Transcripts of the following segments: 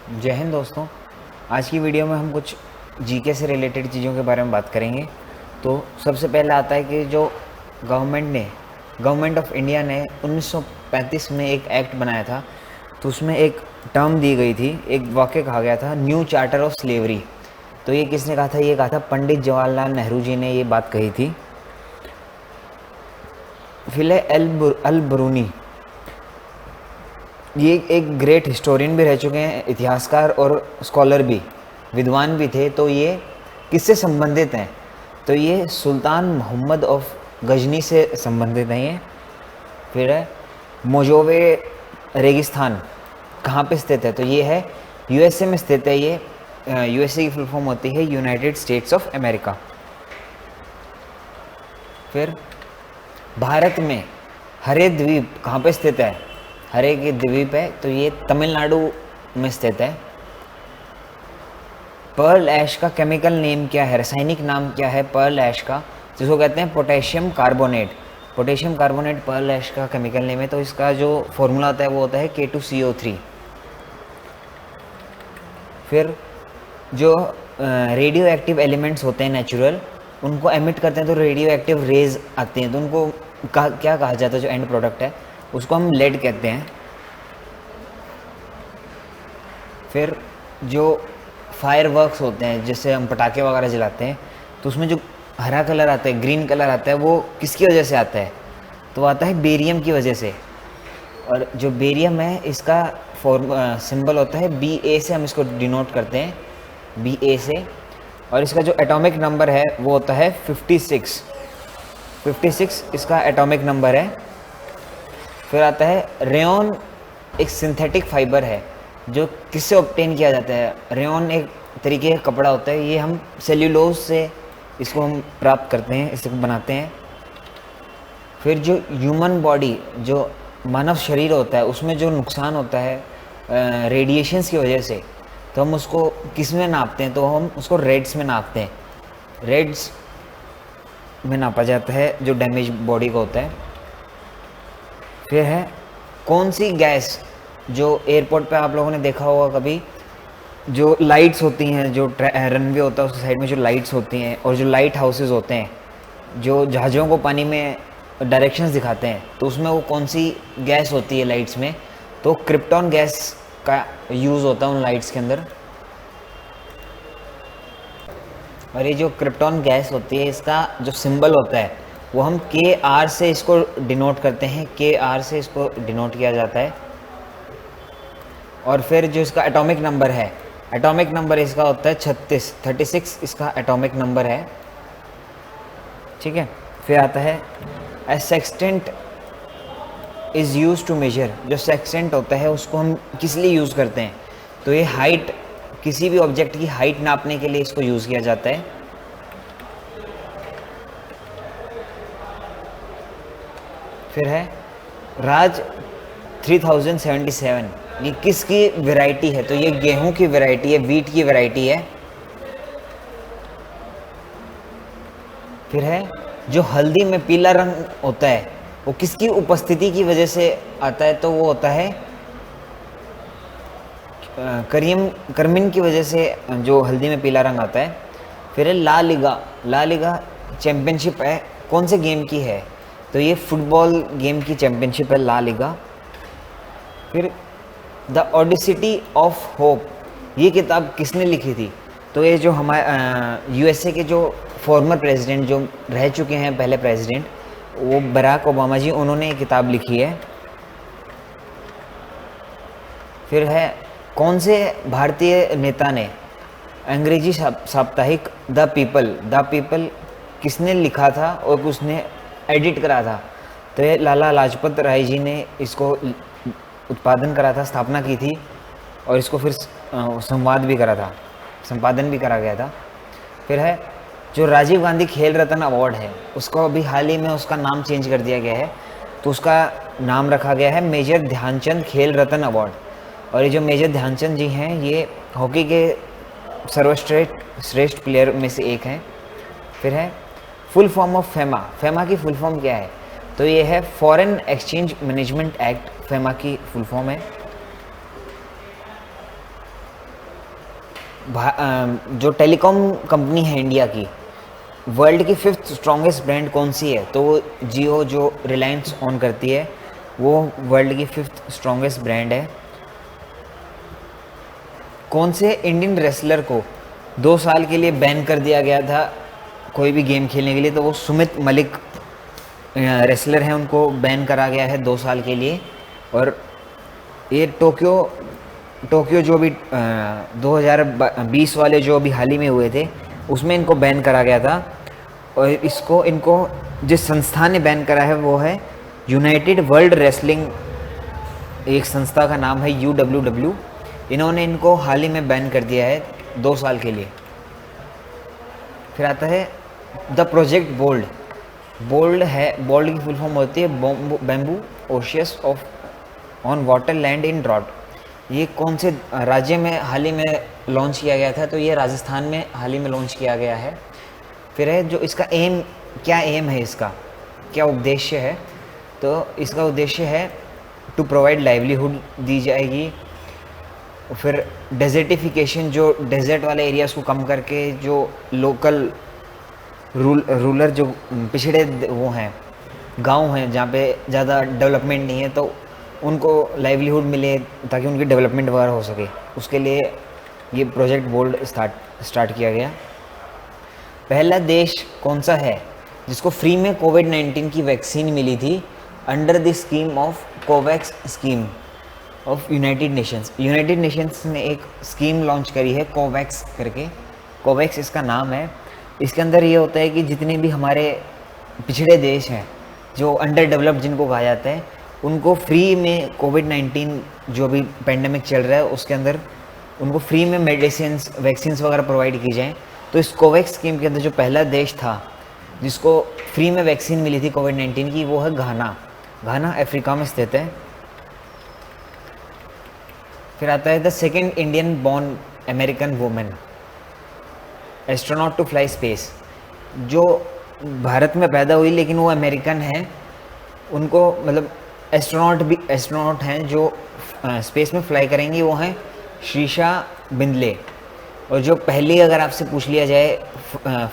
जय हिंद दोस्तों। आज की वीडियो में हम कुछ जीके से रिलेटेड चीज़ों के बारे में बात करेंगे। तो सबसे पहले आता है कि जो गवर्नमेंट ऑफ इंडिया ने 1935 में एक एक्ट बनाया था, तो उसमें एक टर्म दी गई थी, एक वाक्य कहा गया था, न्यू चार्टर ऑफ स्लेवरी। तो ये किसने कहा था? ये कहा था पंडित जवाहरलाल नेहरू जी ने ये बात कही थी। फिले अल बरूनी, ये एक ग्रेट हिस्टोरियन भी रह चुके हैं, इतिहासकार और स्कॉलर भी, विद्वान भी थे। तो ये किससे संबंधित हैं? तो ये सुल्तान मोहम्मद ऑफ गजनी से संबंधित हैं ये। फिर है मोजोवे रेगिस्तान, कहाँ पे स्थित है? तो ये है यूएसए में स्थित है। ये यूएसए की फुल फॉर्म होती है यूनाइटेड स्टेट्स ऑफ अमेरिका। फिर भारत में हरे द्वीप कहाँ पे स्थित है? हरे के द्वीप है, तो ये तमिलनाडु में स्थित है। पर्ल ऐश का केमिकल नेम क्या है? रासायनिक नाम क्या है पर्ल ऐश का? जिसको कहते हैं potassium carbonate. Potassium carbonate pearl ash का केमिकल नेम है। तो इसका जो फॉर्मूला होता है वो होता है K2CO3। फिर जो रेडियो एक्टिव एलिमेंट्स होते हैं नेचुरल, उनको एमिट करते हैं तो रेडियो एक्टिव रेज आती हैं, तो उनको क्या कहा जाता है? जो एंड प्रोडक्ट है उसको हम लेड कहते हैं। फिर जो फायरवर्क्स होते हैं, जैसे हम पटाखे वगैरह जलाते हैं, तो उसमें जो हरा कलर आता है, ग्रीन कलर आता है, वो किसकी वजह से आता है? तो आता है बेरियम की वजह से। और जो बेरियम है इसका सिंबल होता है BA से, हम इसको डिनोट करते हैं BA से। और इसका जो एटॉमिक नंबर है वो होता है 56 इसका एटॉमिक नंबर है। फिर आता है रेयॉन, एक सिंथेटिक फाइबर है जो किससे ऑब्टेन किया जाता है? रेयॉन एक तरीके का कपड़ा होता है, ये हम सेल्यूलोज से इसको हम प्राप्त करते हैं, इसको बनाते हैं। फिर जो ह्यूमन बॉडी, जो मानव शरीर होता है, उसमें जो नुकसान होता है रेडिएशंस की वजह से, तो हम उसको किस में नापते हैं? तो हम उसको रेड्स में नापते हैं। रेड्स में नापा जाता है जो डैमेज बॉडी का होता है। फिर है कौन सी गैस, जो एयरपोर्ट पे आप लोगों ने देखा होगा कभी, जो लाइट्स होती हैं, जो रनवे होता है उसके साइड में जो लाइट्स होती हैं, और जो लाइट हाउसेस होते हैं जो जहाज़ों को पानी में डायरेक्शंस दिखाते हैं, तो उसमें वो कौन सी गैस होती है लाइट्स में? तो क्रिप्टॉन गैस का यूज़ होता है उन लाइट्स के अंदर। और ये जो क्रिप्टॉन गैस होती है, इसका जो सिंबल होता है वो हम KR से इसको डिनोट करते हैं, KR से इसको डिनोट किया जाता है। और फिर जो इसका एटॉमिक नंबर है, एटॉमिक नंबर इसका होता है 36 इसका एटॉमिक नंबर है, ठीक है। फिर आता है a sextant is use to measure. जो सेक्सटेंट होता है उसको हम किस लिए यूज़ करते हैं? तो ये हाइट, किसी भी ऑब्जेक्ट की हाइट नापने के लिए इसको यूज़ किया जाता है। फिर है राज 3077, ये किसकी वैरायटी है? तो ये गेहूं की वैरायटी है, वीट की वैरायटी है। फिर है जो हल्दी में पीला रंग होता है वो किसकी उपस्थिति की वजह से आता है? तो वो होता है करमिन की वजह से जो हल्दी में पीला रंग आता है। फिर है ला लिगा चैम्पियनशिप है, कौन से गेम की है? तो ये फुटबॉल गेम की चैम्पियनशिप है ला लिगा। फिर द ओडिसिटी ऑफ होप, ये किताब किसने लिखी थी? तो ये जो हमारे यूएसए के जो फॉर्मर प्रेसिडेंट, जो रह चुके हैं पहले प्रेसिडेंट, वो बराक ओबामा जी, उन्होंने ये किताब लिखी है। फिर है कौन से भारतीय नेता ने अंग्रेजी साप्ताहिक द पीपल किसने लिखा था और किसने एडिट करा था? तो ये लाला लाजपत राय जी ने इसको उत्पादन करा था, स्थापना की थी, और इसको फिर संपादन भी करा गया था। फिर है जो राजीव गांधी खेल रत्न अवार्ड है, उसको अभी हाल ही में उसका नाम चेंज कर दिया गया है, तो उसका नाम रखा गया है मेजर ध्यानचंद खेल रत्न अवार्ड। और ये जो मेजर ध्यानचंद जी हैं, ये हॉकी के सर्वश्रेष्ठ प्लेयर में से एक हैं। फिर है फुल फॉर्म ऑफ फेमा की फुल फॉर्म क्या है? तो ये है foreign exchange management act, FEMA की फुल फॉर्म है। जो टेलीकॉम कंपनी है इंडिया की, वर्ल्ड की 5th स्ट्रॉन्गेस्ट ब्रांड कौन सी है? तो वो जियो, जो रिलायंस ऑन करती है, वो वर्ल्ड की 5th स्ट्रॉन्गेस्ट ब्रांड है। कौन से इंडियन रेसलर को 2 साल के लिए बैन कर दिया गया था कोई भी गेम खेलने के लिए? तो वो सुमित मलिक रेसलर हैं, उनको बैन करा गया है 2 साल के लिए। और ये टोक्यो जो भी 2020 वाले जो अभी हाल ही में हुए थे, उसमें इनको बैन करा गया था। और इनको जिस संस्था ने बैन करा है वो है यूनाइटेड वर्ल्ड रेसलिंग, एक संस्था का नाम है UWW। इन्होंने इनको हाल ही में बैन कर दिया है 2 साल के लिए। फिर आता है द प्रोजेक्ट बोल्ड। बोल्ड की फुल फॉर्म होती है bamboo oasis of on water land in drought. ये कौन से राज्य में हाल ही में लॉन्च किया गया था? तो ये राजस्थान में हाल ही में लॉन्च किया गया है। फिर है जो इसका क्या एम है, इसका क्या उद्देश्य है? तो इसका उद्देश्य है टू प्रोवाइड लाइवलीहुड दी जाएगी। फिर डेजर्टिफिकेशन, जो डेजर्ट वाले एरियाज़ को कम करके जो लोकल रूलर जो पिछड़े वो हैं, गांव हैं जहाँ पे ज़्यादा डेवलपमेंट नहीं है, तो उनको लाइवलीहुड मिले ताकि उनकी डेवलपमेंट वगैरह हो सके, उसके लिए ये प्रोजेक्ट बोल्ड स्टार्ट किया गया। पहला देश कौन सा है जिसको फ्री में कोविड-19 की वैक्सीन मिली थी under the scheme of Covax scheme of United Nations? United Nations ने एक स्कीम लॉन्च करी है कोवैक्स करके। कोवैक्स इसका नाम है। इसके अंदर ये होता है कि जितने भी हमारे पिछड़े देश हैं, जो अंडर डेवलप्ड जिनको कहा जाता है, उनको फ्री में कोविड-19 जो भी पेंडेमिक चल रहा है उसके अंदर उनको फ्री में मेडिसिन्स, वैक्सीन्स वगैरह प्रोवाइड की जाएँ। तो इस कोवैक्स स्कीम के अंदर जो पहला देश था जिसको फ्री में वैक्सीन मिली थी कोविड-19 की, वो है घाना। घाना अफ्रीका में स्थित है। फिर आता है the second Indian born American women astronaut to fly space. जो भारत में पैदा हुई लेकिन वो अमेरिकन है, उनको मतलब एस्ट्रोनॉट हैं जो स्पेस में फ्लाई करेंगी, वो हैं शीशा बिंदले। और जो पहली अगर आपसे पूछ लिया जाए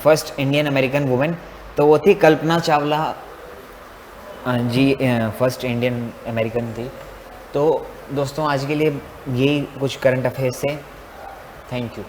फर्स्ट इंडियन अमेरिकन वुमेन, तो वो थी कल्पना चावला जी, फर्स्ट इंडियन अमेरिकन थी। तो दोस्तों आज के लिए यही कुछ करंट अफेयर्स है। Thank you.